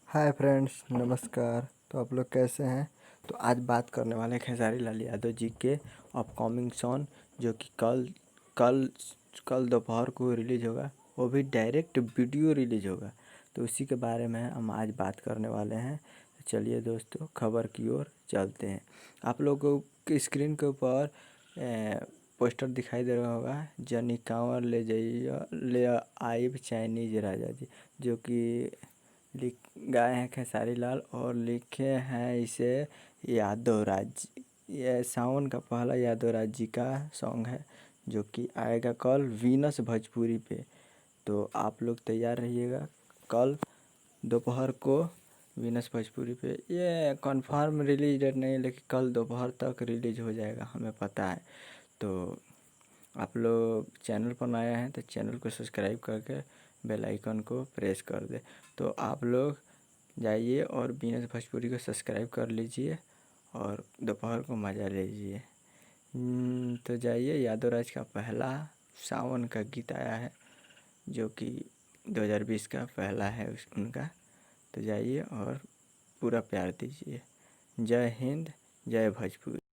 Hi friends, नमस्कार। तो आप लोग कैसे हैं? तो आज बात करने वाले हैं खेसारी लाल यादव जी के अपकमिंग सॉन्ग, जो कि कल कल दोपहर को रिलीज़ होगा। वो भी डायरेक्ट वीडियो रिलीज़ होगा। तो उसी के बारे में हम आज बात करने वाले हैं। तो चलिए दोस्तों, खबर की ओर चलते हैं। आप लोगों के स्क्रीन के ऊपर पोस्टर दिखाई दे रहा होगा, जनी कांवर ले जाइए ले आइब चाइनीज राजा जी, जो कि लिख गाए हैं खेसारी लाल और लिखे हैं इसे यादव राज। ये सावन का पहला यादव राज जी का सॉन्ग है, जो कि आएगा कल वीनस भोजपुरी पे। तो आप लोग तैयार रहिएगा कल दोपहर को वीनस भोजपुरी पे। ये कंफर्म रिलीज डेट नहीं है, लेकिन कल दोपहर तक रिलीज हो जाएगा, हमें पता है। तो आप लोग चैनल पर नए हैं तो चैनल को सब्सक्राइब करके बेल आइकन को प्रेस कर दे। तो आप लोग जाइए और बीनस भोजपुरी को सब्सक्राइब कर लीजिए और दोपहर को मज़ा लीजिए। तो जाइए, यादव राज का पहला सावन का गीत आया है, जो कि 2020 का पहला है उनका। तो जाइए और पूरा प्यार दीजिए। जय हिंद, जय भोजपुरी।